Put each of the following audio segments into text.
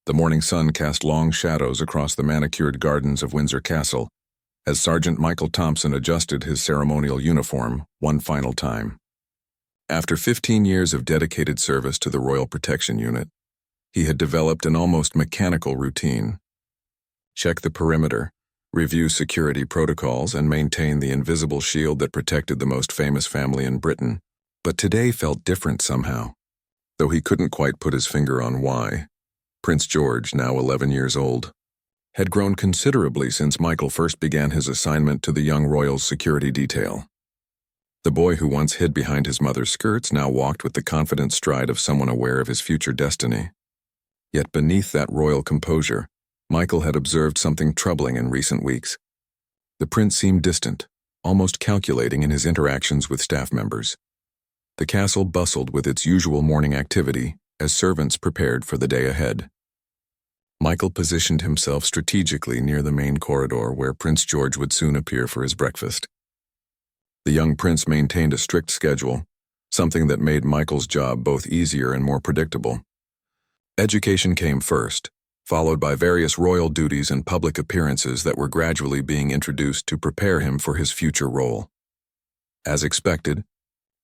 The morning sun cast long shadows across the manicured gardens of Windsor Castle as Sergeant Michael Thompson adjusted his ceremonial uniform one final time. After 15 years of dedicated service to the Royal Protection Unit, he had developed an almost mechanical routine. Check the perimeter, review security protocols, and maintain the invisible shield that protected the most famous family in Britain. But today felt different somehow, though he couldn't quite put his finger on why. Prince George, now 11 years old, had grown considerably since Michael first began his assignment to the young royal's security detail. The boy who once hid behind his mother's skirts now walked with the confident stride of someone aware of his future destiny. Yet beneath that royal composure, Michael had observed something troubling in recent weeks. The prince seemed distant, almost calculating in his interactions with staff members. The castle bustled with its usual morning activity as servants prepared for the day ahead. Michael positioned himself strategically near the main corridor where Prince George would soon appear for his breakfast. The young prince maintained a strict schedule, something that made Michael's job both easier and more predictable. Education came first, followed by various royal duties and public appearances that were gradually being introduced to prepare him for his future role. As expected,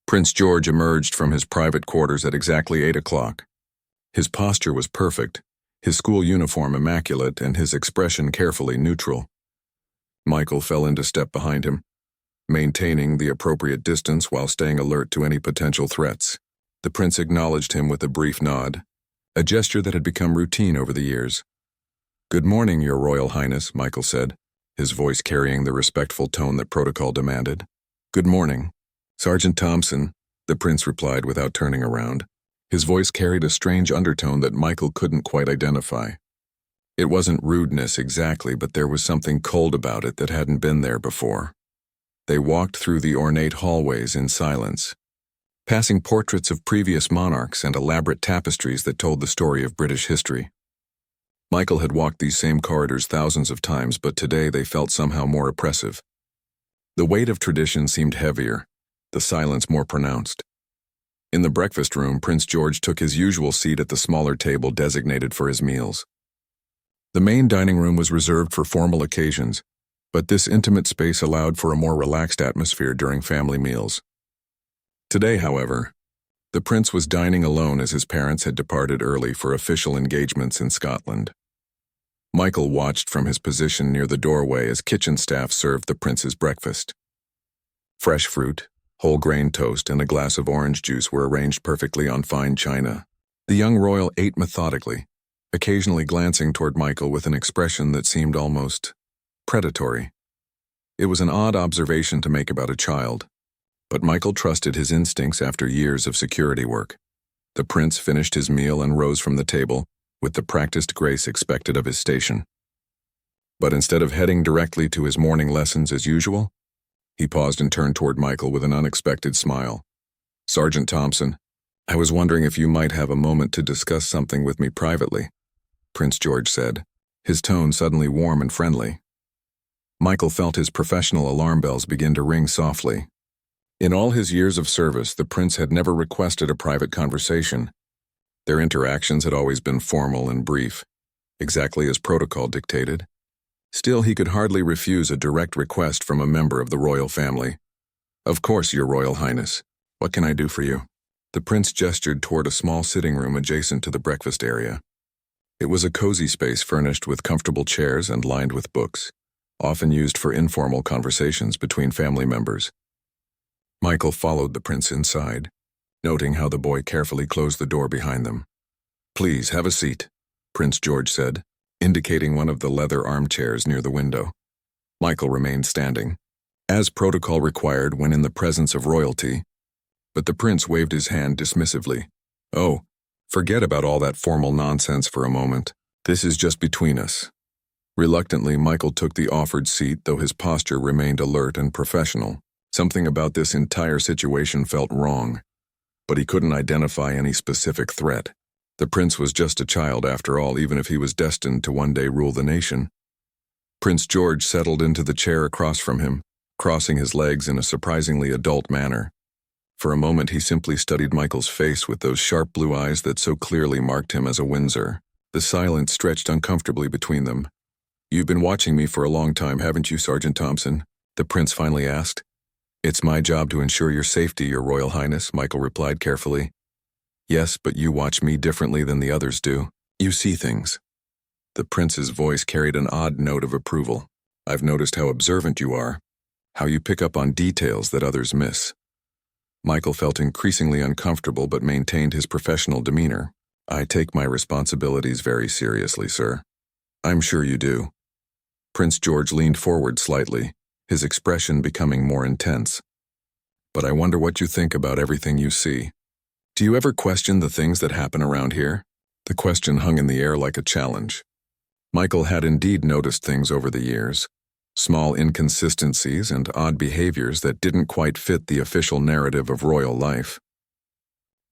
Prince George emerged from his private quarters at exactly 8 o'clock. His posture was perfect, his school uniform immaculate, and his expression carefully neutral. Michael fell into step behind him, maintaining the appropriate distance while staying alert to any potential threats. The prince acknowledged him with a brief nod, a gesture that had become routine over the years. "Good morning, Your Royal Highness," Michael said, his voice carrying the respectful tone that protocol demanded. "Good morning, Sergeant Thompson," the prince replied without turning around. His voice carried a strange undertone that Michael couldn't quite identify. It wasn't rudeness exactly, but there was something cold about it that hadn't been there before. They walked through the ornate hallways in silence, passing portraits of previous monarchs and elaborate tapestries that told the story of British history. Michael had walked these same corridors thousands of times, but today they felt somehow more oppressive. The weight of tradition seemed heavier, the silence more pronounced. In the breakfast room, Prince George took his usual seat at the smaller table designated for his meals. The main dining room was reserved for formal occasions, but this intimate space allowed for a more relaxed atmosphere during family meals. Today, however, the prince was dining alone as his parents had departed early for official engagements in Scotland. Michael watched from his position near the doorway as kitchen staff served the prince's breakfast. Fresh fruit, whole grain toast, and a glass of orange juice were arranged perfectly on fine china. The young royal ate methodically, occasionally glancing toward Michael with an expression that seemed almost predatory. It was an odd observation to make about a child, but Michael trusted his instincts after years of security work. The prince finished his meal and rose from the table with the practiced grace expected of his station. But instead of heading directly to his morning lessons as usual, he paused and turned toward Michael with an unexpected smile. "Sergeant Thompson, I was wondering if you might have a moment to discuss something with me privately," Prince George said, his tone suddenly warm and friendly. Michael felt his professional alarm bells begin to ring softly. In all his years of service, the prince had never requested a private conversation. Their interactions had always been formal and brief, exactly as protocol dictated. Still, he could hardly refuse a direct request from a member of the royal family. "Of course, Your Royal Highness. What can I do for you?" The prince gestured toward a small sitting room adjacent to the breakfast area. It was a cozy space furnished with comfortable chairs and lined with books, often used for informal conversations between family members. Michael followed the prince inside, noting how the boy carefully closed the door behind them. "Please, have a seat," Prince George said, indicating one of the leather armchairs near the window. Michael remained standing, as protocol required when in the presence of royalty, but the prince waved his hand dismissively. "Oh, forget about all that formal nonsense for a moment. This is just between us." Reluctantly, Michael took the offered seat, though his posture remained alert and professional. Something about this entire situation felt wrong, but he couldn't identify any specific threat. The prince was just a child after all, even if he was destined to one day rule the nation. Prince George settled into the chair across from him, crossing his legs in a surprisingly adult manner. For a moment he simply studied Michael's face with those sharp blue eyes that so clearly marked him as a Windsor. The silence stretched uncomfortably between them. "You've been watching me for a long time, haven't you, Sergeant Thompson?" the prince finally asked. "It's my job to ensure your safety, Your Royal Highness," Michael replied carefully. "Yes, but you watch me differently than the others do. You see things." The prince's voice carried an odd note of approval. "I've noticed how observant you are, how you pick up on details that others miss." Michael felt increasingly uncomfortable but maintained his professional demeanor. "I take my responsibilities very seriously, sir." "I'm sure you do." Prince George leaned forward slightly, his expression becoming more intense. "But I wonder what you think about everything you see. Do you ever question the things that happen around here?" The question hung in the air like a challenge. Michael had indeed noticed things over the years, small inconsistencies and odd behaviors that didn't quite fit the official narrative of royal life.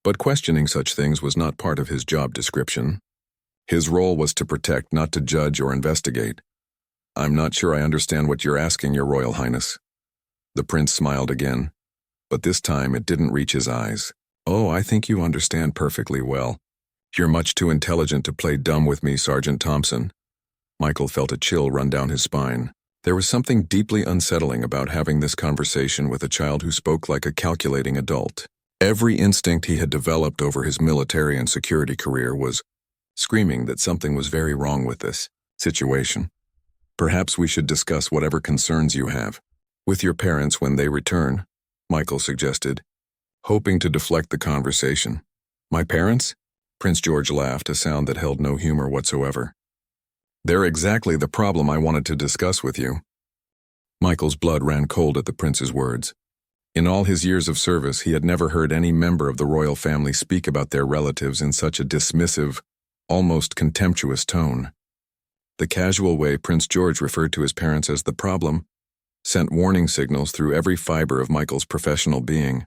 But questioning such things was not part of his job description. His role was to protect, not to judge or investigate. "I'm not sure I understand what you're asking, Your Royal Highness." The prince smiled again, but this time it didn't reach his eyes. "Oh, I think you understand perfectly well. You're much too intelligent to play dumb with me, Sergeant Thompson." Michael felt a chill run down his spine. There was something deeply unsettling about having this conversation with a child who spoke like a calculating adult. Every instinct he had developed over his military and security career was screaming that something was very wrong with this situation. "Perhaps we should discuss whatever concerns you have with your parents when they return," Michael suggested, hoping to deflect the conversation. "My parents?" Prince George laughed, a sound that held no humor whatsoever. "They're exactly the problem I wanted to discuss with you." Michael's blood ran cold at the prince's words. In all his years of service, he had never heard any member of the royal family speak about their relatives in such a dismissive, almost contemptuous tone. The casual way Prince George referred to his parents as the problem sent warning signals through every fiber of Michael's professional being.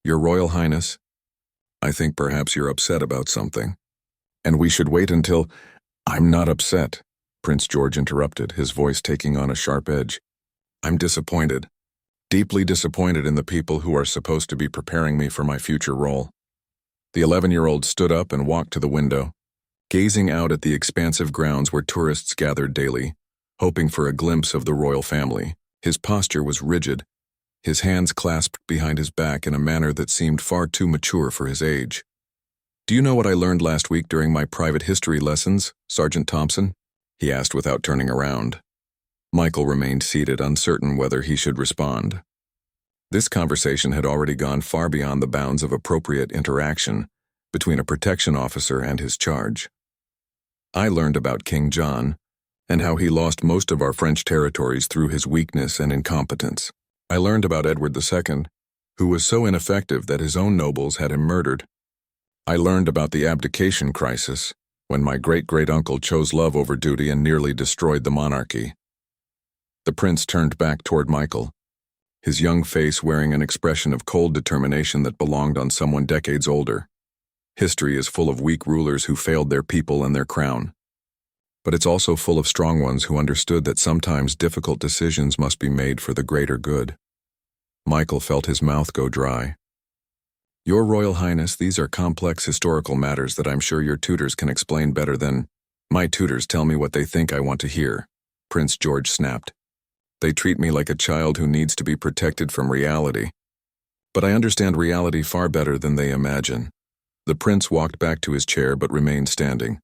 "Your Royal Highness, I think perhaps you're upset about something. And we should wait until—" "I'm not upset," Prince George interrupted, his voice taking on a sharp edge. "I'm disappointed. Deeply disappointed in the people who are supposed to be preparing me for my future role." The 11-year-old stood up and walked to the window, gazing out at the expansive grounds where tourists gathered daily, hoping for a glimpse of the royal family. His posture was rigid, his hands clasped behind his back in a manner that seemed far too mature for his age. "Do you know what I learned last week during my private history lessons, Sergeant Thompson?" he asked without turning around. Michael remained seated, uncertain whether he should respond. This conversation had already gone far beyond the bounds of appropriate interaction between a protection officer and his charge. "I learned about King John and how he lost most of our French territories through his weakness and incompetence. I learned about Edward II, who was so ineffective that his own nobles had him murdered. I learned about the abdication crisis, when my great-great-uncle chose love over duty and nearly destroyed the monarchy." The prince turned back toward Michael, his young face wearing an expression of cold determination that belonged on someone decades older. History is full of weak rulers who failed their people and their crown. But it's also full of strong ones who understood that sometimes difficult decisions must be made for the greater good. Michael felt his mouth go dry. "Your Royal Highness, these are complex historical matters that I'm sure your tutors can explain better than—" "My tutors tell me what they think I want to hear," Prince George snapped. "They treat me like a child who needs to be protected from reality. But I understand reality far better than they imagine." The prince walked back to his chair but remained standing.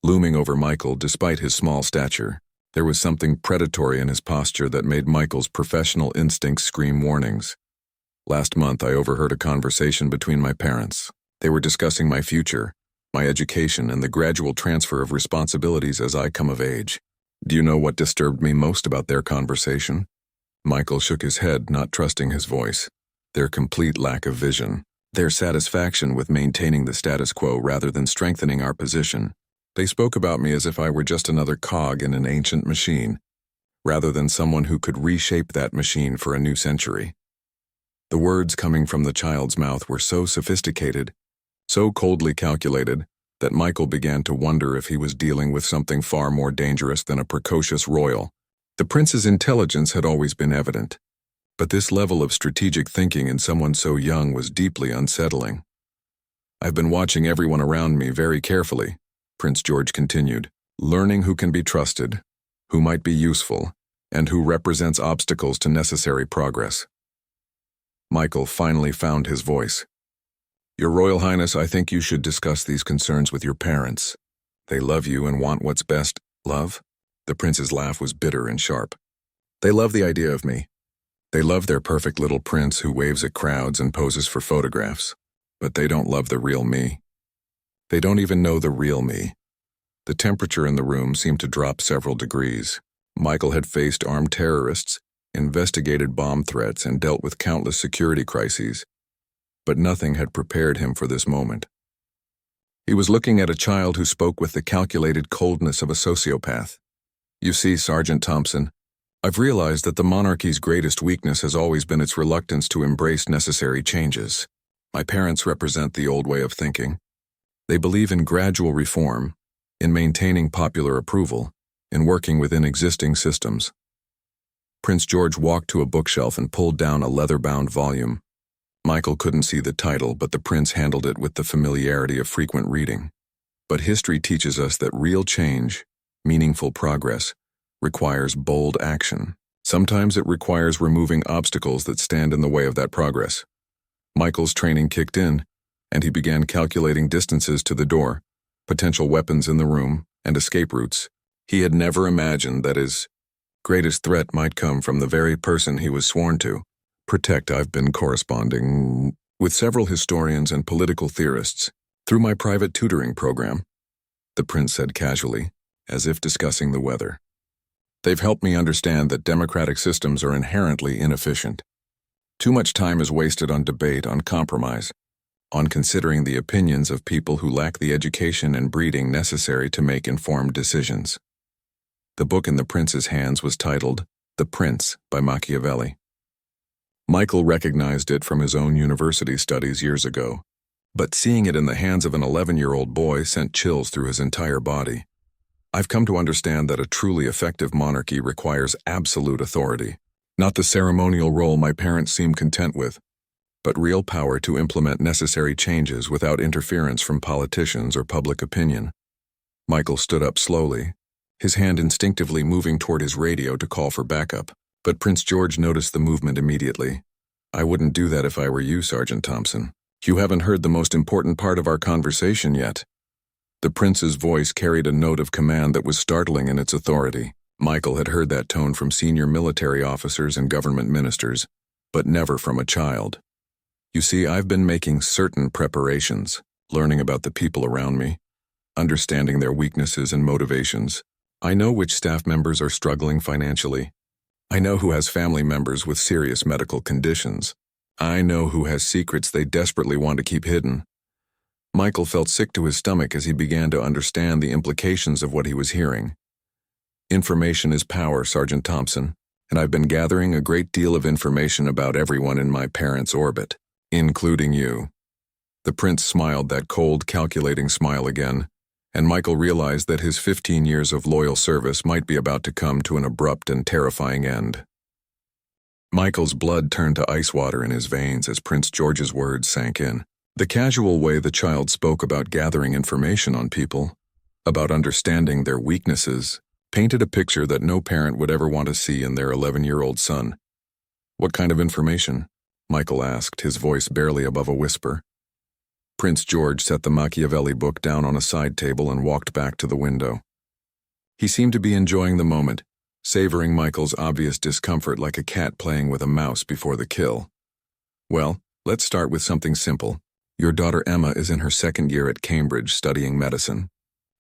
Looming over Michael, despite his small stature, there was something predatory in his posture that made Michael's professional instincts scream warnings. "Last month I overheard a conversation between my parents. They were discussing my future, my education, and the gradual transfer of responsibilities as I come of age. Do you know what disturbed me most about their conversation?" Michael shook his head, not trusting his voice. "Their complete lack of vision. Their satisfaction with maintaining the status quo rather than strengthening our position. They spoke about me as if I were just another cog in an ancient machine, rather than someone who could reshape that machine for a new century." The words coming from the child's mouth were so sophisticated, so coldly calculated, that Michael began to wonder if he was dealing with something far more dangerous than a precocious royal. The prince's intelligence had always been evident, but this level of strategic thinking in someone so young was deeply unsettling. "I've been watching everyone around me very carefully," Prince George continued, learning who can be trusted, who might be useful, and who represents obstacles to necessary progress. Michael finally found his voice. Your Royal Highness, I think you should discuss these concerns with your parents. They love you and want what's best. Love? The prince's laugh was bitter and sharp. They love the idea of me. They love their perfect little prince who waves at crowds and poses for photographs. But they don't love the real me. They don't even know the real me. The temperature in the room seemed to drop several degrees. Michael had faced armed terrorists, investigated bomb threats, and dealt with countless security crises. But nothing had prepared him for this moment. He was looking at a child who spoke with the calculated coldness of a sociopath. You see, Sergeant Thompson, I've realized that the monarchy's greatest weakness has always been its reluctance to embrace necessary changes. My parents represent the old way of thinking. They believe in gradual reform, in maintaining popular approval, in working within existing systems. Prince George walked to a bookshelf and pulled down a leather-bound volume. Michael couldn't see the title, but the prince handled it with the familiarity of frequent reading. But history teaches us that real change, meaningful progress, requires bold action. Sometimes it requires removing obstacles that stand in the way of that progress. Michael's training kicked in, and he began calculating distances to the door, potential weapons in the room, and escape routes. He had never imagined that his greatest threat might come from the very person he was sworn to protect. I've been corresponding with several historians and political theorists through my private tutoring program, the prince said casually, as if discussing the weather. They've helped me understand that democratic systems are inherently inefficient. Too much time is wasted on debate, on compromise, on considering the opinions of people who lack the education and breeding necessary to make informed decisions. The book in the prince's hands was titled The Prince by Machiavelli. Michael recognized it from his own university studies years ago, but seeing it in the hands of an 11-year-old boy sent chills through his entire body. I've come to understand that a truly effective monarchy requires absolute authority, not the ceremonial role my parents seem content with, but real power to implement necessary changes without interference from politicians or public opinion. Michael stood up slowly, his hand instinctively moving toward his radio to call for backup. But Prince George noticed the movement immediately. I wouldn't do that if I were you, Sergeant Thompson. You haven't heard the most important part of our conversation yet. The prince's voice carried a note of command that was startling in its authority. Michael had heard that tone from senior military officers and government ministers, but never from a child. You see, I've been making certain preparations, learning about the people around me, understanding their weaknesses and motivations. I know which staff members are struggling financially. I know who has family members with serious medical conditions. I know who has secrets they desperately want to keep hidden. Michael felt sick to his stomach as he began to understand the implications of what he was hearing. Information is power, Sergeant Thompson, and I've been gathering a great deal of information about everyone in my parents' orbit, including you. The prince smiled that cold, calculating smile again, and Michael realized that his 15 years of loyal service might be about to come to an abrupt and terrifying end. Michael's blood turned to ice water in his veins as Prince George's words sank in. The casual way the child spoke about gathering information on people, about understanding their weaknesses, painted a picture that no parent would ever want to see in their 11-year-old son. What kind of information? Michael asked, his voice barely above a whisper. Prince George set the Machiavelli book down on a side table and walked back to the window. He seemed to be enjoying the moment, savoring Michael's obvious discomfort like a cat playing with a mouse before the kill. Well, let's start with something simple. Your daughter Emma is in her second year at Cambridge studying medicine.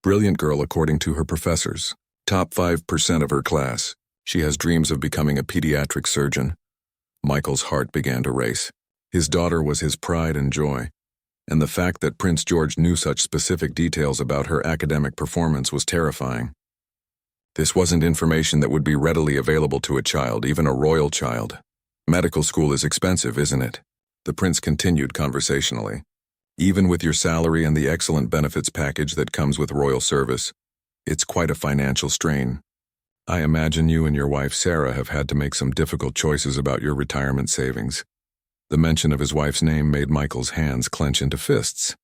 Brilliant girl according to her professors. Top 5% of her class. She has dreams of becoming a pediatric surgeon. Michael's heart began to race. His daughter was his pride and joy, and the fact that Prince George knew such specific details about her academic performance was terrifying. This wasn't information that would be readily available to a child, even a royal child. Medical school is expensive, isn't it? The prince continued conversationally. Even with your salary and the excellent benefits package that comes with royal service, it's quite a financial strain. I imagine you and your wife Sarah have had to make some difficult choices about your retirement savings. The mention of his wife's name made Michael's hands clench into fists.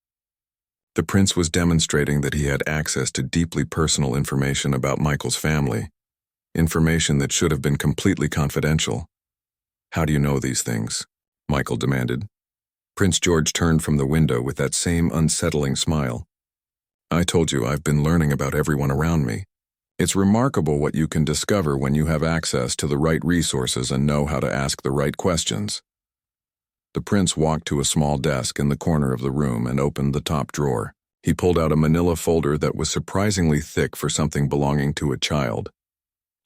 The prince was demonstrating that he had access to deeply personal information about Michael's family, information that should have been completely confidential. "How do you know these things?" Michael demanded. Prince George turned from the window with that same unsettling smile. "I told you I've been learning about everyone around me. It's remarkable what you can discover when you have access to the right resources and know how to ask the right questions." The prince walked to a small desk in the corner of the room and opened the top drawer. He pulled out a manila folder that was surprisingly thick for something belonging to a child.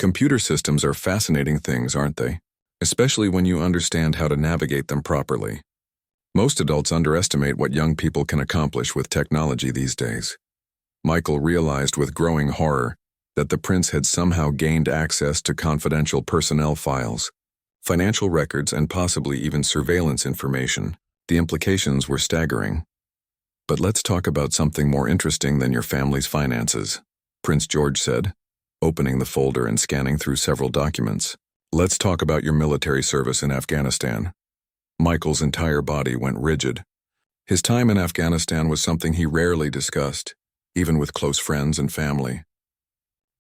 Computer systems are fascinating things, aren't they? Especially when you understand how to navigate them properly. Most adults underestimate what young people can accomplish with technology these days. Michael realized with growing horror that the prince had somehow gained access to confidential personnel files, financial records, and possibly even surveillance information. The implications were staggering. "But let's talk about something more interesting than your family's finances," Prince George said, opening the folder and scanning through several documents. "Let's talk about your military service in Afghanistan." Michael's entire body went rigid. His time in Afghanistan was something he rarely discussed, even with close friends and family.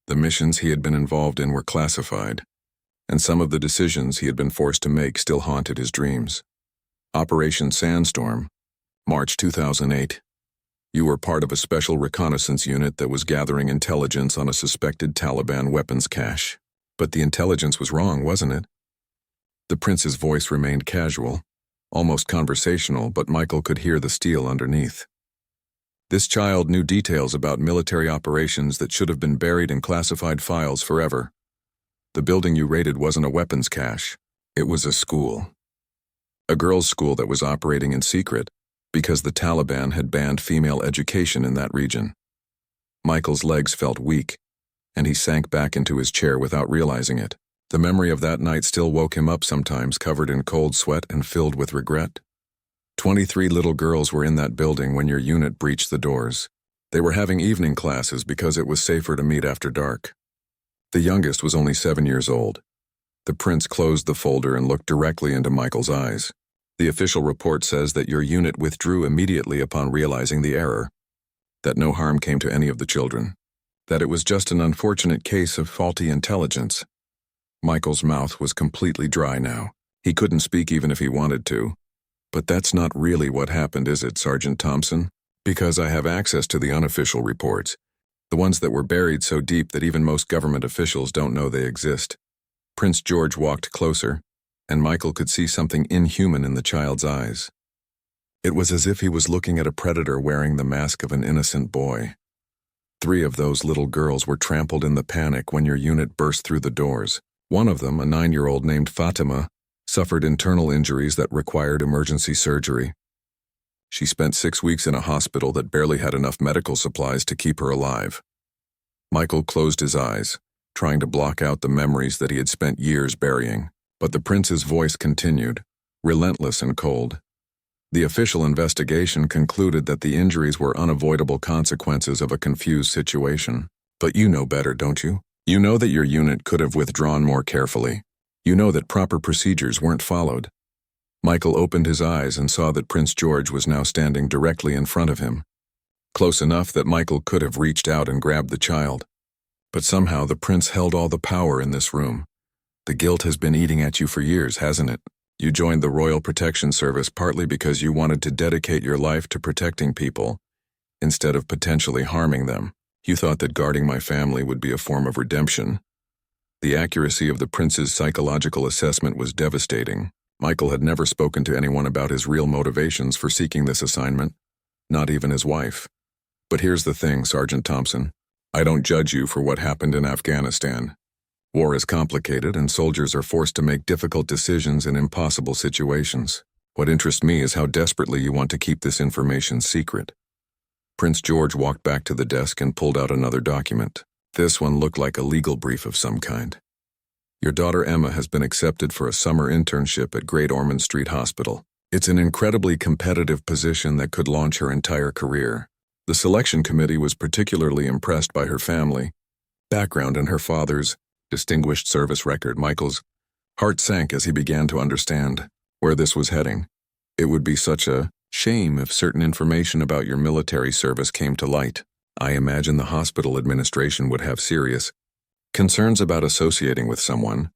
The missions he had been involved in were classified, and some of the decisions he had been forced to make still haunted his dreams. Operation Sandstorm, March 2008. You were part of a special reconnaissance unit that was gathering intelligence on a suspected Taliban weapons cache. But the intelligence was wrong, wasn't it? The prince's voice remained casual, almost conversational, but Michael could hear the steel underneath. This child knew details about military operations that should have been buried in classified files forever. The building you raided wasn't a weapons cache. It was a school. A girls' school that was operating in secret because the Taliban had banned female education in that region. Michael's legs felt weak, and he sank back into his chair without realizing it. The memory of that night still woke him up sometimes, covered in cold sweat and filled with regret. 23 little girls were in that building when your unit breached the doors. They were having evening classes because it was safer to meet after dark. The youngest was only 7 years old. The prince closed the folder and looked directly into Michael's eyes. "The official report says that your unit withdrew immediately upon realizing the error, that no harm came to any of the children, that it was just an unfortunate case of faulty intelligence." Michael's mouth was completely dry now. He couldn't speak even if he wanted to. "But that's not really what happened, is it, Sergeant Thompson? Because I have access to the unofficial reports, the ones that were buried so deep that even most government officials don't know they exist." Prince George walked closer, and Michael could see something inhuman in the child's eyes. It was as if he was looking at a predator wearing the mask of an innocent boy. 3 of those little girls were trampled in the panic when your unit burst through the doors. One of them, a 9-year-old named Fatima, suffered internal injuries that required emergency surgery. She spent 6 weeks in a hospital that barely had enough medical supplies to keep her alive. Michael closed his eyes, trying to block out the memories that he had spent years burying. But the prince's voice continued, relentless and cold. "The official investigation concluded that the injuries were unavoidable consequences of a confused situation. But you know better, don't you? You know that your unit could have withdrawn more carefully. You know that proper procedures weren't followed." Michael opened his eyes and saw that Prince George was now standing directly in front of him, close enough that Michael could have reached out and grabbed the child. But somehow the prince held all the power in this room. "The guilt has been eating at you for years, hasn't it? You joined the Royal Protection Service partly because you wanted to dedicate your life to protecting people, instead of potentially harming them. You thought that guarding my family would be a form of redemption." The accuracy of the prince's psychological assessment was devastating. Michael had never spoken to anyone about his real motivations for seeking this assignment, not even his wife. "But here's the thing, Sergeant Thompson. I don't judge you for what happened in Afghanistan. War is complicated, and soldiers are forced to make difficult decisions in impossible situations. What interests me is how desperately you want to keep this information secret." Prince George walked back to the desk and pulled out another document. This one looked like a legal brief of some kind. "Your daughter Emma has been accepted for a summer internship at Great Ormond Street Hospital. It's an incredibly competitive position that could launch her entire career. The selection committee was particularly impressed by her family, background, and her father's distinguished service record." Michael's heart sank as he began to understand where this was heading. It would be such a Shame if certain information about your military service came to light. I imagine the hospital administration would have serious concerns about associating with someone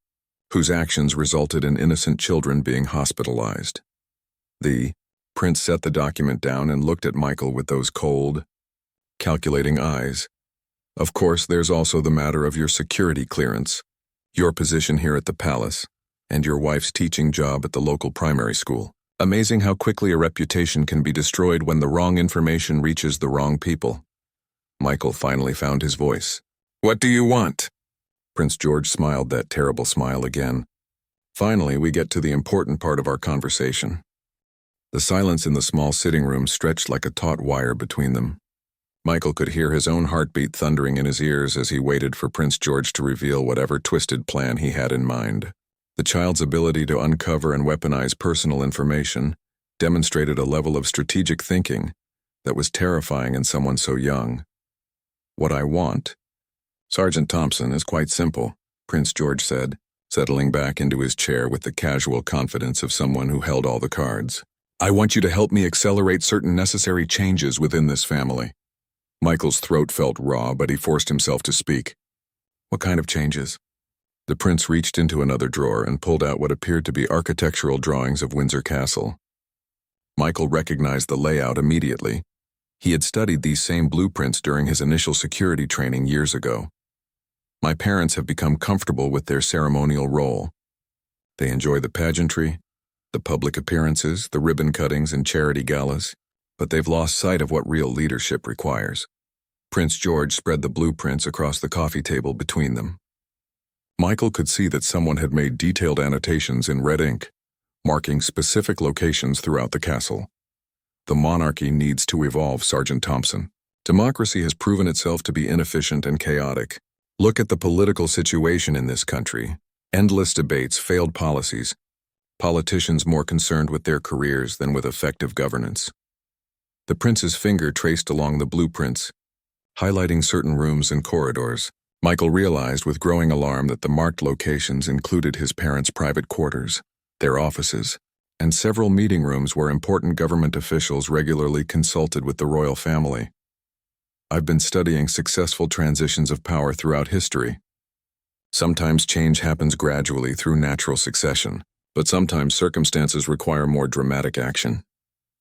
whose actions resulted in innocent children being hospitalized. The prince set the document down and looked at Michael with those cold, calculating eyes. Of course, there's also the matter of your security clearance, your position here at the palace, and your wife's teaching job at the local primary school. Amazing how quickly a reputation can be destroyed when the wrong information reaches the wrong people. Michael finally found his voice. "What do you want?" Prince George smiled that terrible smile again. Finally, we get to the important part of our conversation. The silence in the small sitting room stretched like a taut wire between them. Michael could hear his own heartbeat thundering in his ears as he waited for Prince George to reveal whatever twisted plan he had in mind. The child's ability to uncover and weaponize personal information demonstrated a level of strategic thinking that was terrifying in someone so young. "What I want, Sergeant Thompson, is quite simple," Prince George said, settling back into his chair with the casual confidence of someone who held all the cards. "I want you to help me accelerate certain necessary changes within this family." Michael's throat felt raw, but he forced himself to speak. "What kind of changes?" The prince reached into another drawer and pulled out what appeared to be architectural drawings of Windsor Castle. Michael recognized the layout immediately. He had studied these same blueprints during his initial security training years ago. "My parents have become comfortable with their ceremonial role. They enjoy the pageantry, the public appearances, the ribbon cuttings and charity galas, but they've lost sight of what real leadership requires." Prince George spread the blueprints across the coffee table between them. Michael could see that someone had made detailed annotations in red ink, marking specific locations throughout the castle. "The monarchy needs to evolve, Sergeant Thompson. Democracy has proven itself to be inefficient and chaotic. Look at the political situation in this country. Endless debates, failed policies, politicians more concerned with their careers than with effective governance." The prince's finger traced along the blueprints, highlighting certain rooms and corridors. Michael realized with growing alarm that the marked locations included his parents' private quarters, their offices, and several meeting rooms where important government officials regularly consulted with the royal family. "I've been studying successful transitions of power throughout history. Sometimes change happens gradually through natural succession, but sometimes circumstances require more dramatic action."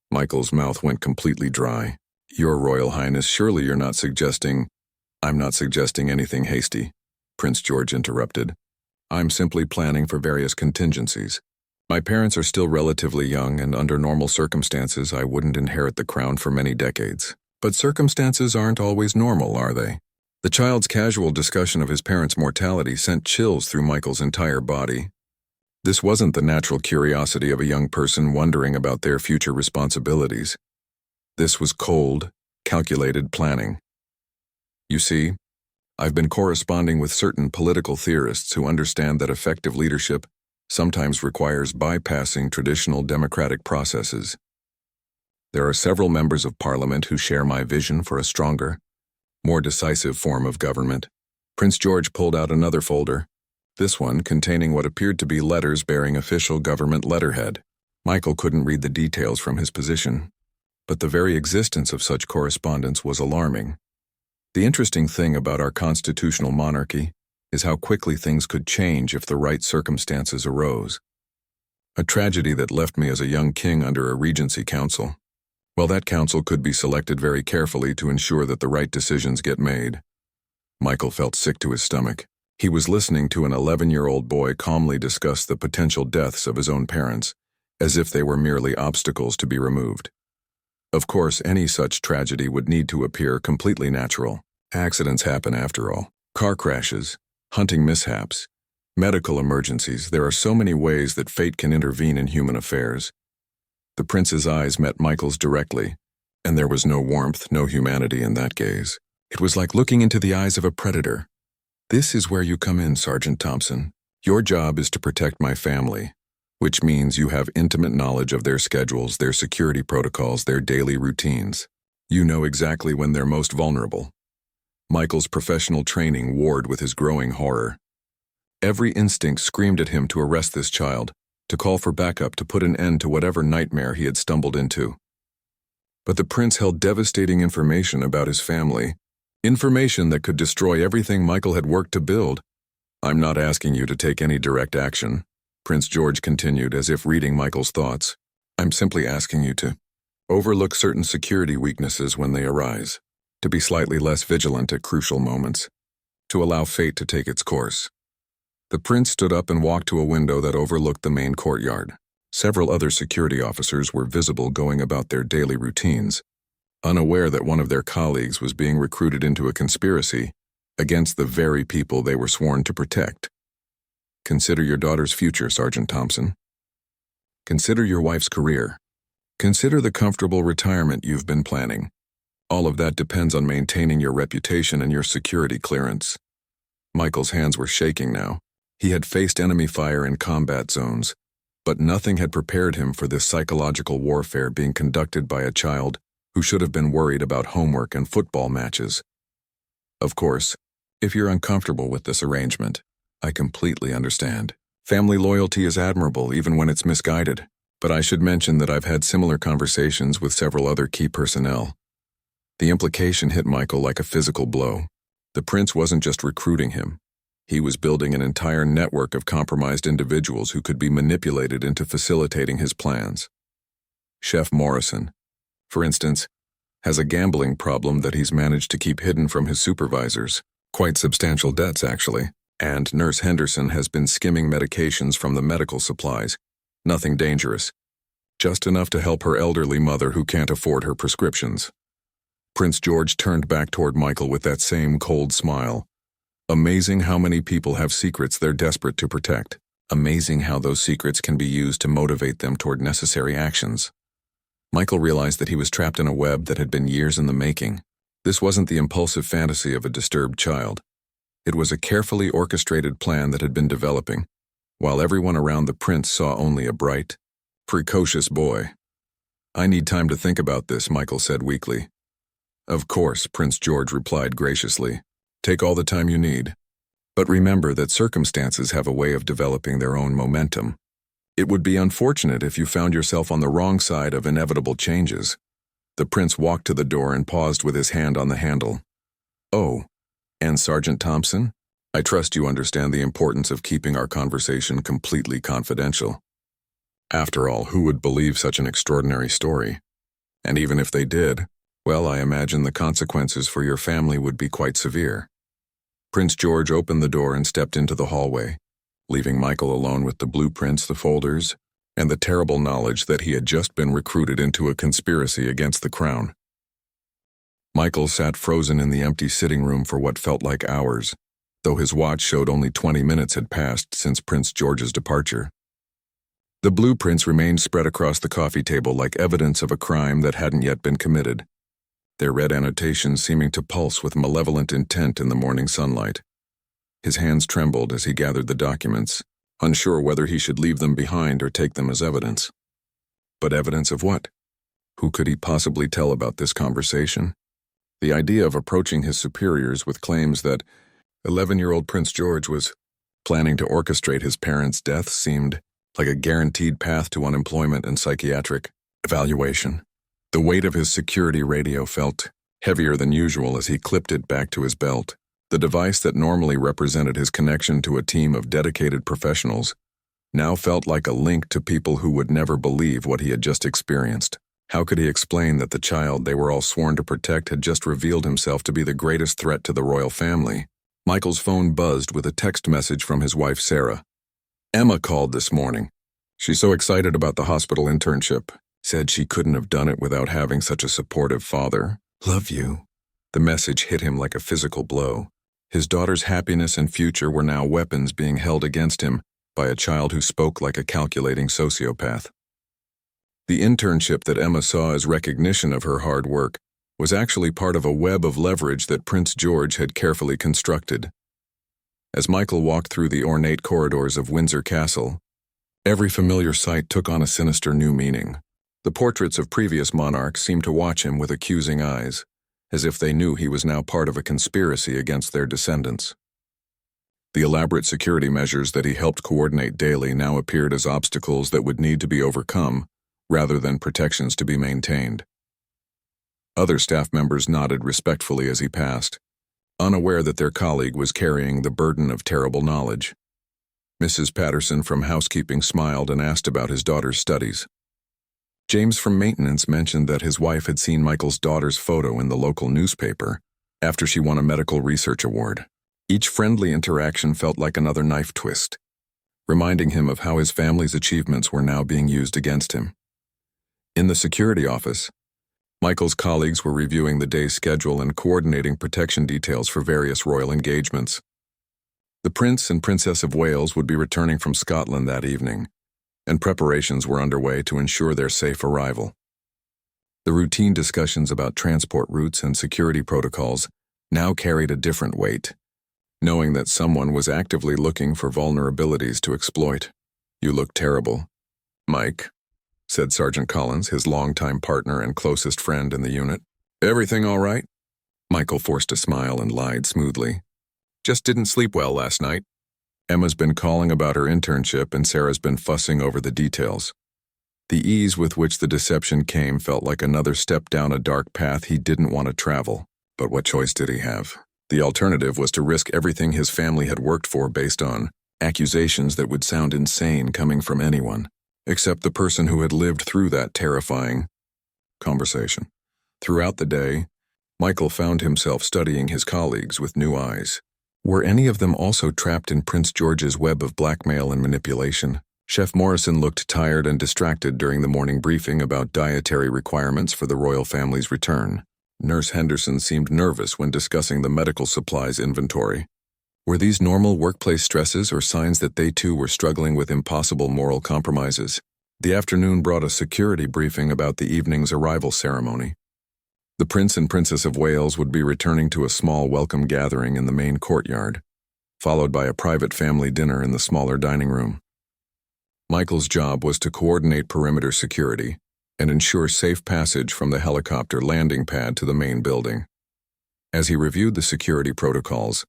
Michael's mouth went completely dry. "Your Royal Highness, surely you're not suggesting—" "I'm not suggesting anything hasty," Prince George interrupted. "I'm simply planning for various contingencies. My parents are still relatively young, and under normal circumstances I wouldn't inherit the crown for many decades. But circumstances aren't always normal, are they?" The child's casual discussion of his parents' mortality sent chills through Michael's entire body. This wasn't the natural curiosity of a young person wondering about their future responsibilities. This was cold, calculated planning. "You see, I've been corresponding with certain political theorists who understand that effective leadership sometimes requires bypassing traditional democratic processes. There are several members of Parliament who share my vision for a stronger, more decisive form of government." Prince George pulled out another folder, this one containing what appeared to be letters bearing official government letterhead. Michael couldn't read the details from his position, but the very existence of such correspondence was alarming. The interesting thing about our constitutional monarchy is how quickly things could change if the right circumstances arose. A tragedy that left me as a young king under a regency council. Well, that council could be selected very carefully to ensure that the right decisions get made. Michael felt sick to his stomach. He was listening to an 11-year-old boy calmly discuss the potential deaths of his own parents, as if they were merely obstacles to be removed. Of course, any such tragedy would need to appear completely natural. Accidents happen after all. Car crashes, hunting mishaps, medical emergencies. There are so many ways that fate can intervene in human affairs. The prince's eyes met Michael's directly, and there was no warmth, no humanity in that gaze. It was like looking into the eyes of a predator. "This is where you come in, Sergeant Thompson. Your job is to protect my family, which means you have intimate knowledge of their schedules, their security protocols, their daily routines. You know exactly when they're most vulnerable." Michael's professional training warred with his growing horror. Every instinct screamed at him to arrest this child, to call for backup, to put an end to whatever nightmare he had stumbled into. But the prince held devastating information about his family, information that could destroy everything Michael had worked to build. "I'm not asking you to take any direct action," Prince George continued, as if reading Michael's thoughts. "I'm simply asking you to overlook certain security weaknesses when they arise, to be slightly less vigilant at crucial moments, to allow fate to take its course." The prince stood up and walked to a window that overlooked the main courtyard. Several other security officers were visible going about their daily routines, unaware that one of their colleagues was being recruited into a conspiracy against the very people they were sworn to protect. "Consider your daughter's future, Sergeant Thompson. Consider your wife's career. Consider the comfortable retirement you've been planning. All of that depends on maintaining your reputation and your security clearance." Michael's hands were shaking now. He had faced enemy fire in combat zones, but nothing had prepared him for this psychological warfare being conducted by a child who should have been worried about homework and football matches. "Of course, if you're uncomfortable with this arrangement, I completely understand. Family loyalty is admirable even when it's misguided, but I should mention that I've had similar conversations with several other key personnel." The implication hit Michael like a physical blow. The prince wasn't just recruiting him. He was building an entire network of compromised individuals who could be manipulated into facilitating his plans. Chef Morrison, for instance, has a gambling problem that he's managed to keep hidden from his supervisors. Quite substantial debts, actually. And Nurse Henderson has been skimming medications from the medical supplies. Nothing dangerous. Just enough to help her elderly mother who can't afford her prescriptions. Prince George turned back toward Michael with that same cold smile. Amazing how many people have secrets they're desperate to protect. Amazing how those secrets can be used to motivate them toward necessary actions. Michael realized that he was trapped in a web that had been years in the making. This wasn't the impulsive fantasy of a disturbed child. It was a carefully orchestrated plan that had been developing, while everyone around the prince saw only a bright, precocious boy. "I need time to think about this," Michael said weakly. "Of course," Prince George replied graciously. "Take all the time you need. But remember that circumstances have a way of developing their own momentum. It would be unfortunate if you found yourself on the wrong side of inevitable changes." The prince walked to the door and paused with his hand on the handle. "Oh, and Sergeant Thompson, I trust you understand the importance of keeping our conversation completely confidential. After all, who would believe such an extraordinary story? And even if they did, well, I imagine the consequences for your family would be quite severe." Prince George opened the door and stepped into the hallway, leaving Michael alone with the blueprints, the folders, and the terrible knowledge that he had just been recruited into a conspiracy against the crown. Michael sat frozen in the empty sitting room for what felt like hours, though his watch showed only 20 minutes had passed since Prince George's departure. The blueprints remained spread across the coffee table like evidence of a crime that hadn't yet been committed, their red annotations seeming to pulse with malevolent intent in the morning sunlight. His hands trembled as he gathered the documents, unsure whether he should leave them behind or take them as evidence. But evidence of what? Who could he possibly tell about this conversation? The idea of approaching his superiors with claims that 11-year-old Prince George was planning to orchestrate his parents' death seemed like a guaranteed path to unemployment and psychiatric evaluation. The weight of his security radio felt heavier than usual as he clipped it back to his belt. The device that normally represented his connection to a team of dedicated professionals now felt like a link to people who would never believe what he had just experienced. How could he explain that the child they were all sworn to protect had just revealed himself to be the greatest threat to the royal family? Michael's phone buzzed with a text message from his wife, Sarah. "Emma called this morning. She's so excited about the hospital internship. Said she couldn't have done it without having such a supportive father. Love you." The message hit him like a physical blow. His daughter's happiness and future were now weapons being held against him by a child who spoke like a calculating sociopath. The internship that Emma saw as recognition of her hard work was actually part of a web of leverage that Prince George had carefully constructed. As Michael walked through the ornate corridors of Windsor Castle, every familiar sight took on a sinister new meaning. The portraits of previous monarchs seemed to watch him with accusing eyes, as if they knew he was now part of a conspiracy against their descendants. The elaborate security measures that he helped coordinate daily now appeared as obstacles that would need to be overcome, rather than protections to be maintained. Other staff members nodded respectfully as he passed, unaware that their colleague was carrying the burden of terrible knowledge. Mrs. Patterson from housekeeping smiled and asked about his daughter's studies. James from maintenance mentioned that his wife had seen Michael's daughter's photo in the local newspaper after she won a medical research award. Each friendly interaction felt like another knife twist, reminding him of how his family's achievements were now being used against him. In the security office, Michael's colleagues were reviewing the day's schedule and coordinating protection details for various royal engagements. The Prince and Princess of Wales would be returning from Scotland that evening, and preparations were underway to ensure their safe arrival. The routine discussions about transport routes and security protocols now carried a different weight, knowing that someone was actively looking for vulnerabilities to exploit. "You look terrible, Mike," said Sergeant Collins, his longtime partner and closest friend in the unit. "Everything all right?" Michael forced a smile and lied smoothly. "Just didn't sleep well last night. Emma's been calling about her internship and Sarah's been fussing over the details." The ease with which the deception came felt like another step down a dark path he didn't want to travel. But what choice did he have? The alternative was to risk everything his family had worked for based on accusations that would sound insane coming from anyone, except the person who had lived through that terrifying conversation. Throughout the day, Michael found himself studying his colleagues with new eyes. Were any of them also trapped in Prince George's web of blackmail and manipulation? Chef Morrison looked tired and distracted during the morning briefing about dietary requirements for the royal family's return. Nurse Henderson seemed nervous when discussing the medical supplies inventory. Were these normal workplace stresses or signs that they too were struggling with impossible moral compromises? The afternoon brought a security briefing about the evening's arrival ceremony. The Prince and Princess of Wales would be returning to a small welcome gathering in the main courtyard, followed by a private family dinner in the smaller dining room. Michael's job was to coordinate perimeter security and ensure safe passage from the helicopter landing pad to the main building. As he reviewed the security protocols,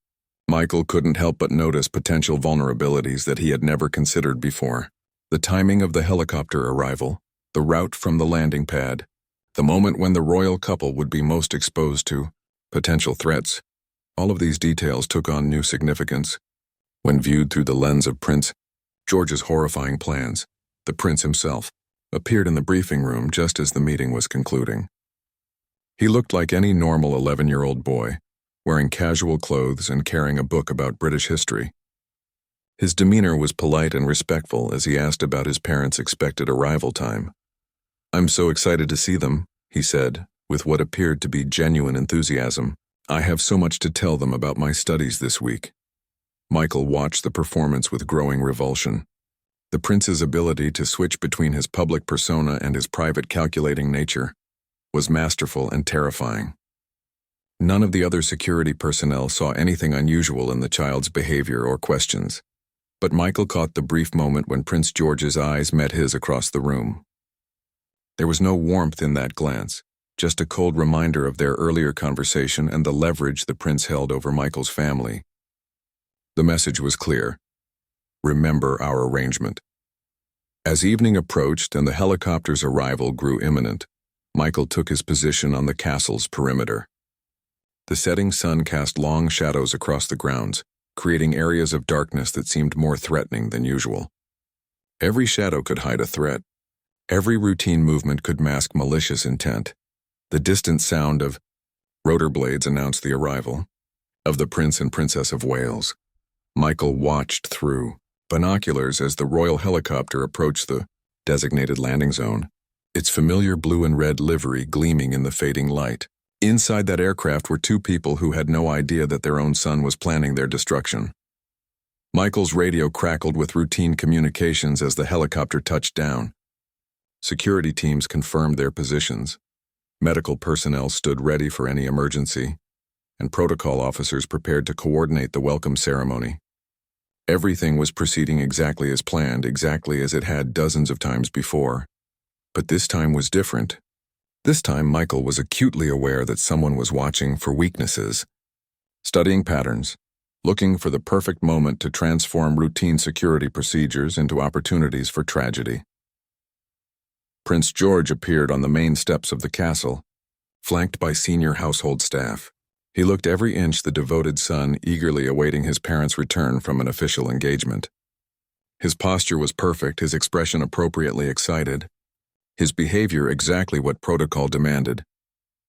Michael couldn't help but notice potential vulnerabilities that he had never considered before. The timing of the helicopter arrival, the route from the landing pad, the moment when the royal couple would be most exposed to potential threats. All of these details took on new significance when viewed through the lens of Prince George's horrifying plans. The prince himself appeared in the briefing room just as the meeting was concluding. He looked like any normal 11-year-old boy, wearing casual clothes and carrying a book about British history. His demeanor was polite and respectful as he asked about his parents' expected arrival time. "I'm so excited to see them," he said, with what appeared to be genuine enthusiasm. "I have so much to tell them about my studies this week." Michael watched the performance with growing revulsion. The prince's ability to switch between his public persona and his private calculating nature was masterful and terrifying. None of the other security personnel saw anything unusual in the child's behavior or questions, but Michael caught the brief moment when Prince George's eyes met his across the room. There was no warmth in that glance, just a cold reminder of their earlier conversation and the leverage the prince held over Michael's family. The message was clear: remember our arrangement. As evening approached and the helicopter's arrival grew imminent, Michael took his position on the castle's perimeter. The setting sun cast long shadows across the grounds, creating areas of darkness that seemed more threatening than usual. Every shadow could hide a threat. Every routine movement could mask malicious intent. The distant sound of rotor blades announced the arrival of the Prince and Princess of Wales. Michael watched through binoculars as the royal helicopter approached the designated landing zone, its familiar blue and red livery gleaming in the fading light. Inside that aircraft were two people who had no idea that their own son was planning their destruction. Michael's radio crackled with routine communications as the helicopter touched down. Security teams confirmed their positions. Medical personnel stood ready for any emergency, and protocol officers prepared to coordinate the welcome ceremony. Everything was proceeding exactly as planned, exactly as it had dozens of times before. But this time was different. This time, Michael was acutely aware that someone was watching for weaknesses, studying patterns, looking for the perfect moment to transform routine security procedures into opportunities for tragedy. Prince George appeared on the main steps of the castle, flanked by senior household staff. He looked every inch the devoted son, eagerly awaiting his parents' return from an official engagement. His posture was perfect, his expression appropriately excited, his behavior exactly what protocol demanded.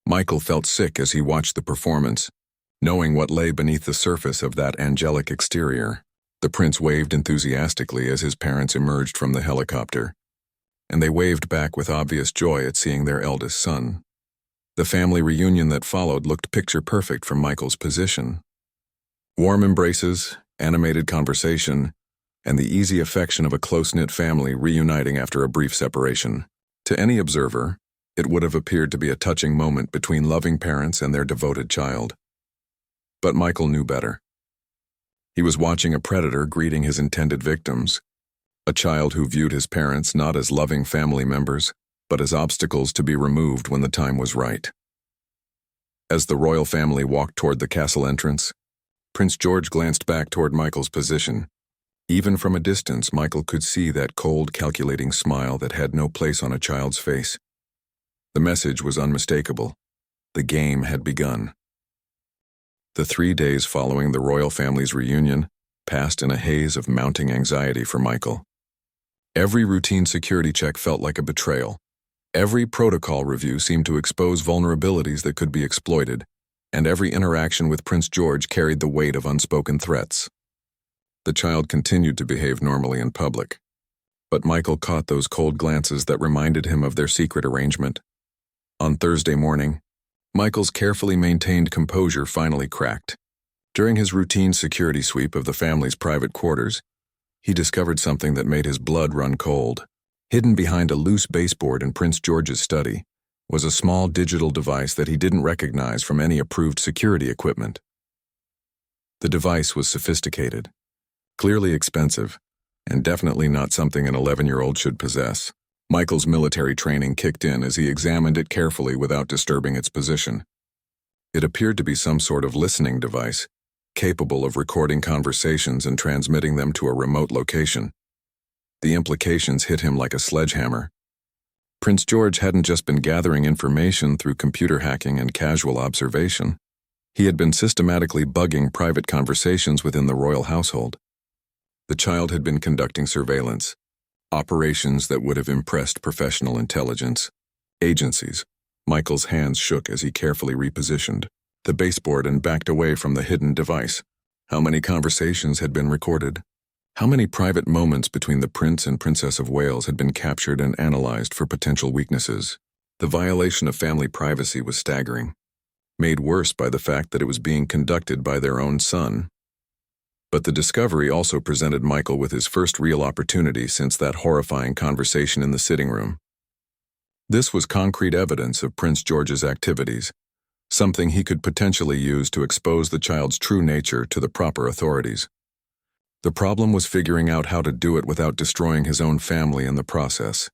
Michael felt sick as he watched the performance, knowing what lay beneath the surface of that angelic exterior. The prince waved enthusiastically as his parents emerged from the helicopter, and they waved back with obvious joy at seeing their eldest son. The family reunion that followed looked picture-perfect from Michael's position. Warm embraces, animated conversation, and the easy affection of a close-knit family reuniting after a brief separation. To any observer, it would have appeared to be a touching moment between loving parents and their devoted child. But Michael knew better. He was watching a predator greeting his intended victims, a child who viewed his parents not as loving family members, but as obstacles to be removed when the time was right. As the royal family walked toward the castle entrance, Prince George glanced back toward Michael's position. Even from a distance, Michael could see that cold, calculating smile that had no place on a child's face. The message was unmistakable. The game had begun. The 3 days following the royal family's reunion passed in a haze of mounting anxiety for Michael. Every routine security check felt like a betrayal. Every protocol review seemed to expose vulnerabilities that could be exploited, and every interaction with Prince George carried the weight of unspoken threats. The child continued to behave normally in public, but Michael caught those cold glances that reminded him of their secret arrangement. On Thursday morning, Michael's carefully maintained composure finally cracked. During his routine security sweep of the family's private quarters, he discovered something that made his blood run cold. Hidden behind a loose baseboard in Prince George's study was a small digital device that he didn't recognize from any approved security equipment. The device was sophisticated, clearly expensive, and definitely not something an 11-year-old should possess. Michael's military training kicked in as he examined it carefully without disturbing its position. It appeared to be some sort of listening device, capable of recording conversations and transmitting them to a remote location. The implications hit him like a sledgehammer. Prince George hadn't just been gathering information through computer hacking and casual observation. He had been systematically bugging private conversations within the royal household. The child had been conducting surveillance, operations that would have impressed professional intelligence agencies. Michael's hands shook as he carefully repositioned the baseboard and backed away from the hidden device. How many conversations had been recorded? How many private moments between the Prince and Princess of Wales had been captured and analyzed for potential weaknesses? The violation of family privacy was staggering, made worse by the fact that it was being conducted by their own son. But the discovery also presented Michael with his first real opportunity since that horrifying conversation in the sitting room. This was concrete evidence of Prince George's activities, something he could potentially use to expose the child's true nature to the proper authorities. The problem was figuring out how to do it without destroying his own family in the process.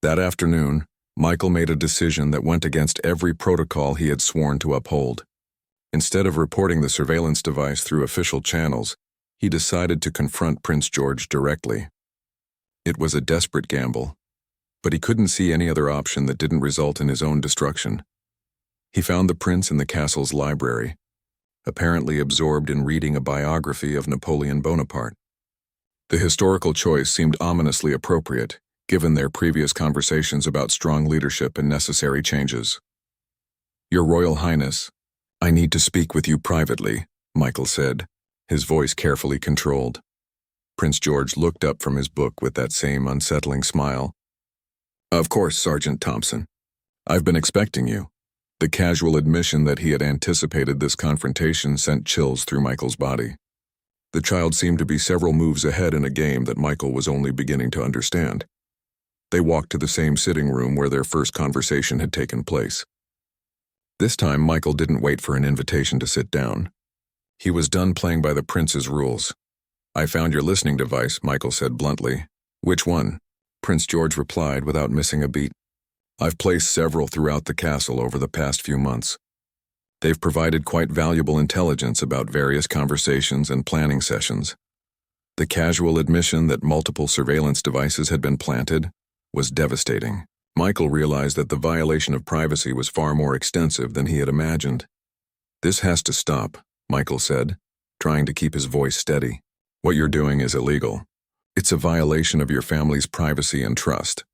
That afternoon, Michael made a decision that went against every protocol he had sworn to uphold. Instead of reporting the surveillance device through official channels, he decided to confront Prince George directly. It was a desperate gamble, but he couldn't see any other option that didn't result in his own destruction. He found the prince in the castle's library, apparently absorbed in reading a biography of Napoleon Bonaparte. The historical choice seemed ominously appropriate, given their previous conversations about strong leadership and necessary changes. "Your Royal Highness, I need to speak with you privately," Michael said, his voice carefully controlled. Prince George looked up from his book with that same unsettling smile. "Of course, Sergeant Thompson. I've been expecting you." The casual admission that he had anticipated this confrontation sent chills through Michael's body. The child seemed to be several moves ahead in a game that Michael was only beginning to understand. They walked to the same sitting room where their first conversation had taken place. This time, Michael didn't wait for an invitation to sit down. He was done playing by the prince's rules. "I found your listening device," Michael said bluntly. "Which one?" Prince George replied without missing a beat. "I've placed several throughout the castle over the past few months. They've provided quite valuable intelligence about various conversations and planning sessions." The casual admission that multiple surveillance devices had been planted was devastating. Michael realized that the violation of privacy was far more extensive than he had imagined. "This has to stop," Michael said, trying to keep his voice steady. "What you're doing is illegal. It's a violation of your family's privacy and trust."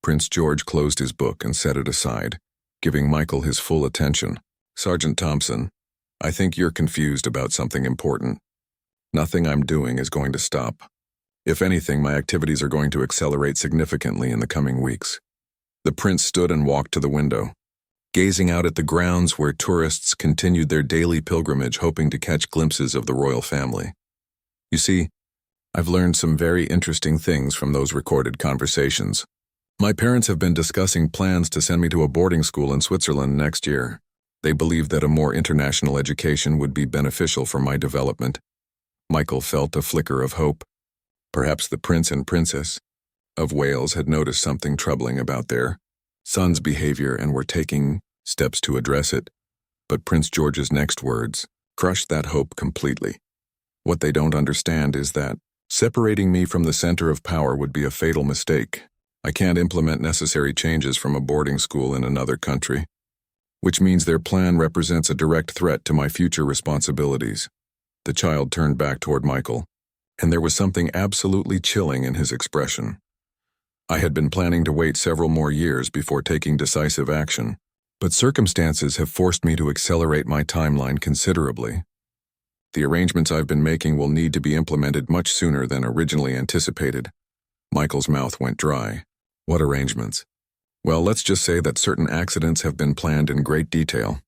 Prince George closed his book and set it aside, giving Michael his full attention. "Sergeant Thompson, I think you're confused about something important. Nothing I'm doing is going to stop. If anything, my activities are going to accelerate significantly in the coming weeks." The prince stood and walked to the window, gazing out at the grounds where tourists continued their daily pilgrimage, hoping to catch glimpses of the royal family. "You see, I've learned some very interesting things from those recorded conversations. My parents have been discussing plans to send me to a boarding school in Switzerland next year. They believe that a more international education would be beneficial for my development." Michael felt a flicker of hope. Perhaps the Prince and Princess of Wales had noticed something troubling about their son's behavior and were taking steps to address it. But Prince George's next words crushed that hope completely. "What they don't understand is that separating me from the center of power would be a fatal mistake. I can't implement necessary changes from a boarding school in another country, which means their plan represents a direct threat to my future responsibilities." The child turned back toward Michael, and there was something absolutely chilling in his expression. "I had been planning to wait several more years before taking decisive action, but circumstances have forced me to accelerate my timeline considerably. The arrangements I've been making will need to be implemented much sooner than originally anticipated." Michael's mouth went dry. "What arrangements?" "Well, let's just say that certain accidents have been planned in great detail.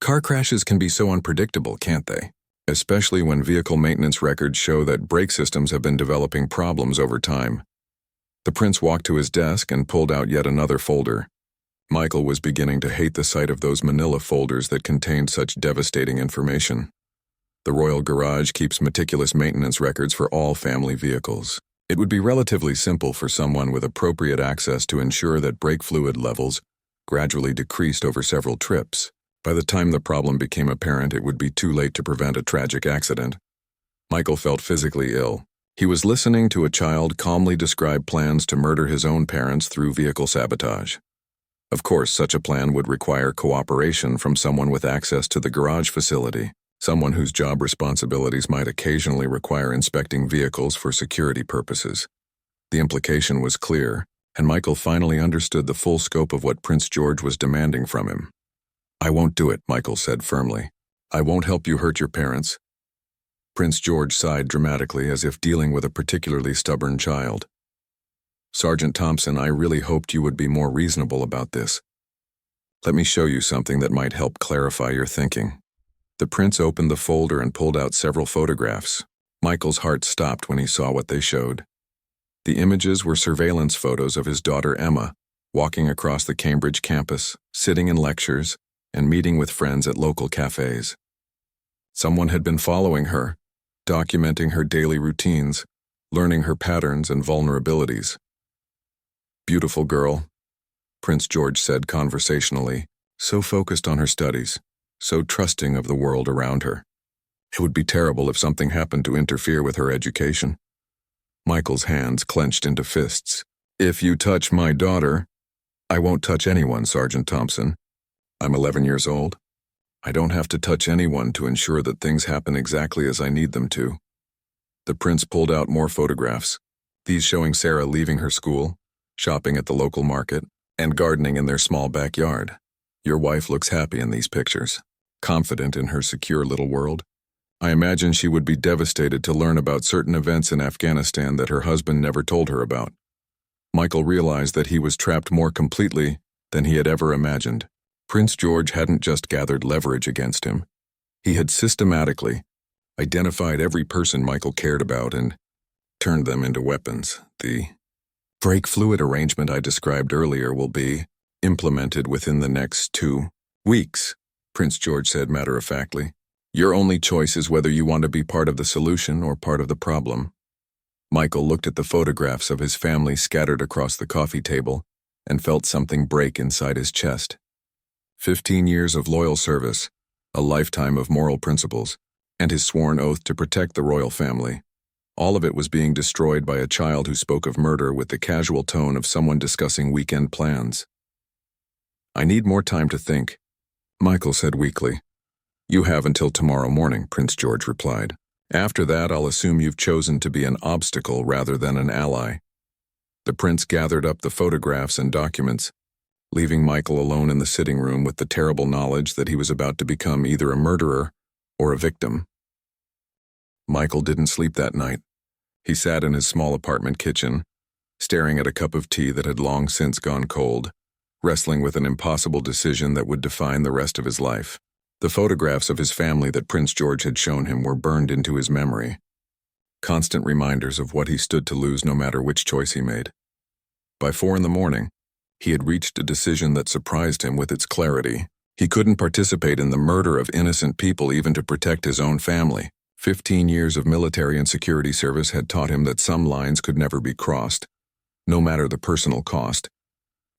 Car crashes can be so unpredictable, can't they? Especially when vehicle maintenance records show that brake systems have been developing problems over time." The prince walked to his desk and pulled out yet another folder. Michael was beginning to hate the sight of those manila folders that contained such devastating information. The royal garage keeps meticulous maintenance records for all family vehicles. It would be relatively simple for someone with appropriate access to ensure that brake fluid levels gradually decreased over several trips. By the time the problem became apparent, it would be too late to prevent a tragic accident. Michael felt physically ill. He was listening to a child calmly describe plans to murder his own parents through vehicle sabotage. Of course, such a plan would require cooperation from someone with access to the garage facility, someone whose job responsibilities might occasionally require inspecting vehicles for security purposes. The implication was clear, and Michael finally understood the full scope of what Prince George was demanding from him. "I won't do it," Michael said firmly. "I won't help you hurt your parents." Prince George sighed dramatically, as if dealing with a particularly stubborn child. "Sergeant Thompson, I really hoped you would be more reasonable about this. Let me show you something that might help clarify your thinking." The prince opened the folder and pulled out several photographs. Michael's heart stopped when he saw what they showed. The images were surveillance photos of his daughter Emma, walking across the Cambridge campus, sitting in lectures, and meeting with friends at local cafes. Someone had been following her, documenting her daily routines, learning her patterns and vulnerabilities. "Beautiful girl," Prince George said conversationally, so focused on her studies, so trusting of the world around her. It would be terrible if something happened to interfere with her education. Michael's hands clenched into fists. "If you touch my daughter—" "I won't touch anyone, Sergeant Thompson. I'm 11 years old. I don't have to touch anyone to ensure that things happen exactly as I need them to." The prince pulled out more photographs, these showing Sarah leaving her school, shopping at the local market, and gardening in their small backyard. "Your wife looks happy in these pictures, confident in her secure little world. I imagine she would be devastated to learn about certain events in Afghanistan that her husband never told her about." Michael realized that he was trapped more completely than he had ever imagined. Prince George hadn't just gathered leverage against him. He had systematically identified every person Michael cared about and turned them into weapons. "The brake fluid arrangement I described earlier will be implemented within the next 2 weeks, Prince George said matter-of-factly. "Your only choice is whether you want to be part of the solution or part of the problem." Michael looked at the photographs of his family scattered across the coffee table and felt something break inside his chest. 15 years of loyal service, a lifetime of moral principles, and his sworn oath to protect the royal family. All of it was being destroyed by a child who spoke of murder with the casual tone of someone discussing weekend plans. "I need more time to think," Michael said weakly. "You have until tomorrow morning," Prince George replied. "After that, I'll assume you've chosen to be an obstacle rather than an ally." The prince gathered up the photographs and documents, leaving Michael alone in the sitting room with the terrible knowledge that he was about to become either a murderer or a victim. Michael didn't sleep that night. He sat in his small apartment kitchen, staring at a cup of tea that had long since gone cold, wrestling with an impossible decision that would define the rest of his life. The photographs of his family that Prince George had shown him were burned into his memory, constant reminders of what he stood to lose no matter which choice he made. By 4 a.m, he had reached a decision that surprised him with its clarity. He couldn't participate in the murder of innocent people even to protect his own family. 15 years of military and security service had taught him that some lines could never be crossed, no matter the personal cost.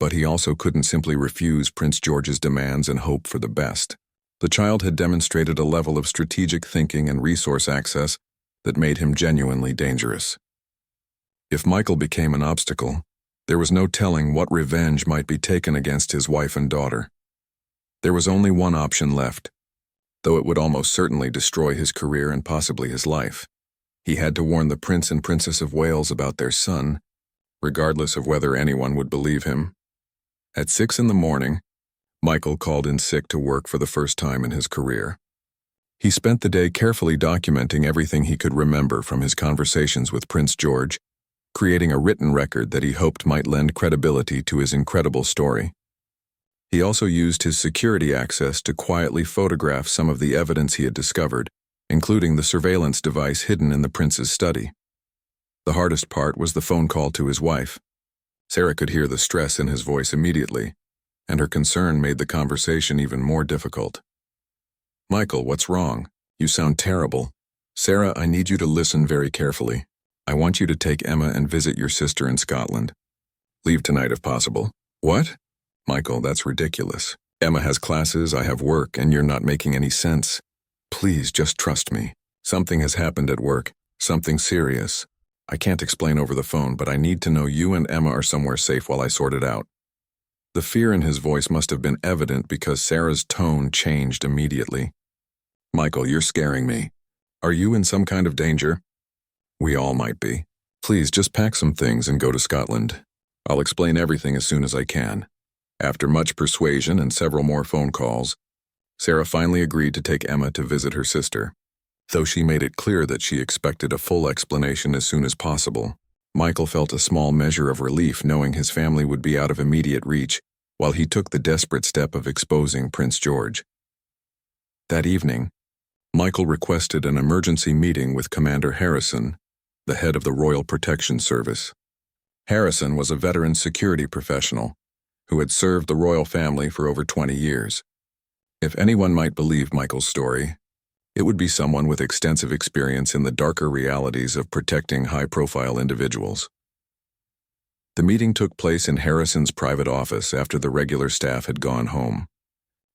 But he also couldn't simply refuse Prince George's demands and hope for the best. The child had demonstrated a level of strategic thinking and resource access that made him genuinely dangerous. If Michael became an obstacle, there was no telling what revenge might be taken against his wife and daughter. There was only one option left, though it would almost certainly destroy his career and possibly his life. He had to warn the Prince and Princess of Wales about their son, regardless of whether anyone would believe him. At 6 a.m, Michael called in sick to work for the first time in his career. He spent the day carefully documenting everything he could remember from his conversations with Prince George, creating a written record that he hoped might lend credibility to his incredible story. He also used his security access to quietly photograph some of the evidence he had discovered, including the surveillance device hidden in the prince's study. The hardest part was the phone call to his wife. Sarah could hear the stress in his voice immediately, and her concern made the conversation even more difficult. "Michael, what's wrong? You sound terrible." "Sarah, I need you to listen very carefully. I want you to take Emma and visit your sister in Scotland. Leave tonight if possible." "What?" "Michael, that's ridiculous. Emma has classes, I have work, and you're not making any sense. Please, just trust me. Something has happened at work, something serious. I can't explain over the phone, but I need to know you and Emma are somewhere safe while I sort it out." The fear in his voice must have been evident because Sarah's tone changed immediately. "Michael, you're scaring me. Are you in some kind of danger?" "We all might be. Please, just pack some things and go to Scotland. I'll explain everything as soon as I can." After much persuasion and several more phone calls, Sarah finally agreed to take Emma to visit her sister. Though she made it clear that she expected a full explanation as soon as possible, Michael felt a small measure of relief knowing his family would be out of immediate reach while he took the desperate step of exposing Prince George. That evening, Michael requested an emergency meeting with Commander Harrison, the head of the Royal Protection Service. Harrison was a veteran security professional who had served the royal family for over 20 years. If anyone might believe Michael's story, it would be someone with extensive experience in the darker realities of protecting high-profile individuals. The meeting took place in Harrison's private office after the regular staff had gone home.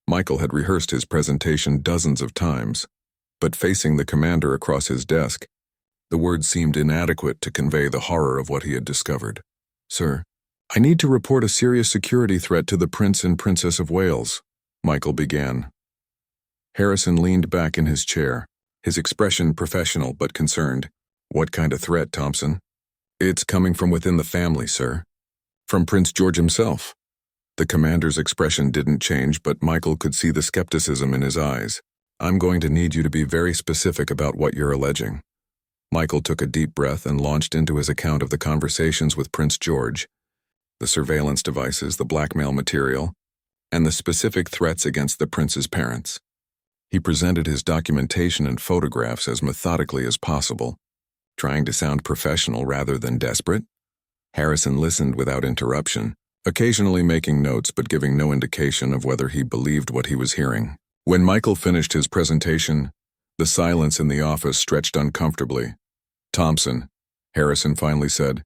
Michael had rehearsed his presentation dozens of times, but facing the commander across his desk, the words seemed inadequate to convey the horror of what he had discovered. "Sir, I need to report a serious security threat to the Prince and Princess of Wales," Michael began. Harrison leaned back in his chair, his expression professional but concerned. "What kind of threat, Thompson?" "It's coming from within the family, sir. From Prince George himself." The commander's expression didn't change, but Michael could see the skepticism in his eyes. "I'm going to need you to be very specific about what you're alleging." Michael took a deep breath and launched into his account of the conversations with Prince George, the surveillance devices, the blackmail material, and the specific threats against the prince's parents. He presented his documentation and photographs as methodically as possible, trying to sound professional rather than desperate. Harrison listened without interruption, occasionally making notes but giving no indication of whether he believed what he was hearing. When Michael finished his presentation, the silence in the office stretched uncomfortably. "Thompson," Harrison finally said,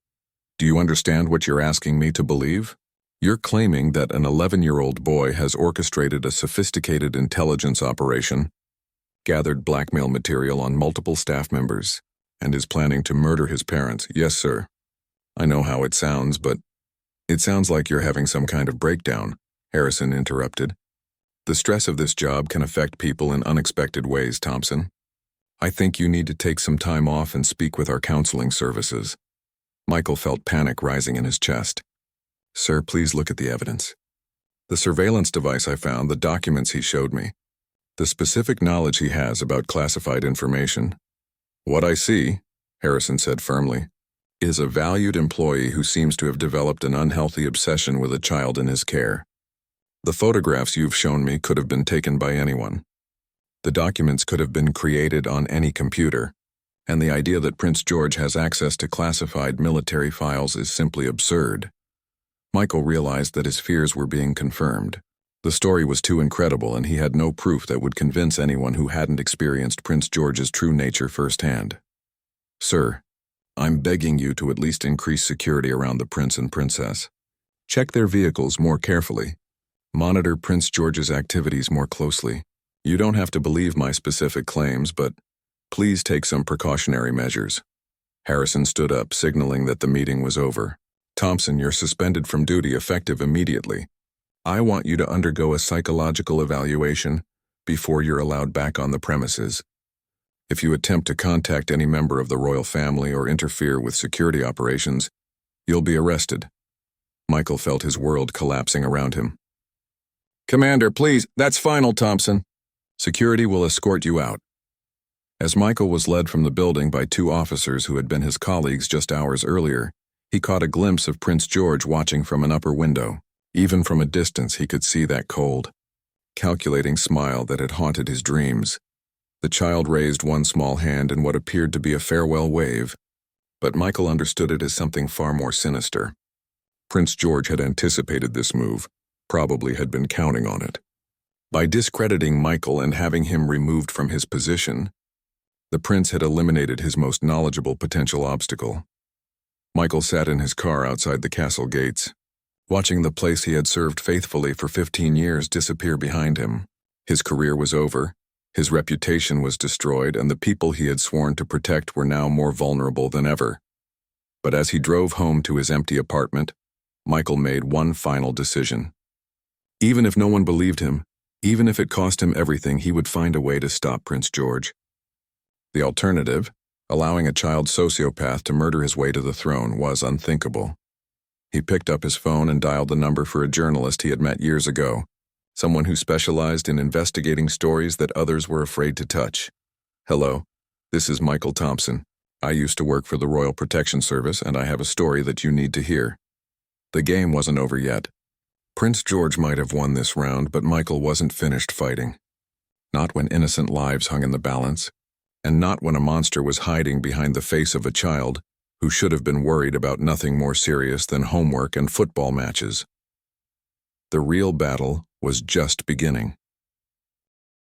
"do you understand what you're asking me to believe? You're claiming that an 11-year-old boy has orchestrated a sophisticated intelligence operation, gathered blackmail material on multiple staff members, and is planning to murder his parents. Yes, sir. I know how it sounds, but it sounds like you're having some kind of breakdown, Harrison interrupted. The stress of this job can affect people in unexpected ways, Thompson. I think you need to take some time off and speak with our counseling services. Michael felt panic rising in his chest. Sir, please look at the evidence. The surveillance device I found, the documents he showed me, the specific knowledge he has about classified information. What I see, Harrison said firmly, is a valued employee who seems to have developed an unhealthy obsession with a child in his care. The photographs you've shown me could have been taken by anyone. The documents could have been created on any computer, and the idea that Prince George has access to classified military files is simply absurd. Michael realized that his fears were being confirmed. The story was too incredible, and he had no proof that would convince anyone who hadn't experienced Prince George's true nature firsthand. Sir, I'm begging you to at least increase security around the prince and princess. Check their vehicles more carefully. Monitor Prince George's activities more closely. You don't have to believe my specific claims, but please take some precautionary measures. Harrison stood up, signaling that the meeting was over. Thompson, you're suspended from duty effective immediately. I want you to undergo a psychological evaluation before you're allowed back on the premises. If you attempt to contact any member of the royal family or interfere with security operations, you'll be arrested. Michael felt his world collapsing around him. Commander, please, that's final, Thompson. Security will escort you out. As Michael was led from the building by two officers who had been his colleagues just hours earlier, he caught a glimpse of Prince George watching from an upper window. Even from a distance, he could see that cold, calculating smile that had haunted his dreams. The child raised one small hand in what appeared to be a farewell wave, but Michael understood it as something far more sinister. Prince George had anticipated this move, probably had been counting on it. By discrediting Michael and having him removed from his position, the prince had eliminated his most knowledgeable potential obstacle. Michael sat in his car outside the castle gates, watching the place he had served faithfully for 15 years disappear behind him. His career was over, his reputation was destroyed, and the people he had sworn to protect were now more vulnerable than ever. But as he drove home to his empty apartment, Michael made one final decision. Even if no one believed him, even if it cost him everything, he would find a way to stop Prince George. The alternative, allowing a child sociopath to murder his way to the throne, was unthinkable. He picked up his phone and dialed the number for a journalist he had met years ago, someone who specialized in investigating stories that others were afraid to touch. Hello, this is Michael Thompson. I used to work for the Royal Protection Service, and I have a story that you need to hear. The game wasn't over yet. Prince George might have won this round, but Michael wasn't finished fighting. Not when innocent lives hung in the balance, and not when a monster was hiding behind the face of a child who should have been worried about nothing more serious than homework and football matches. The real battle was just beginning.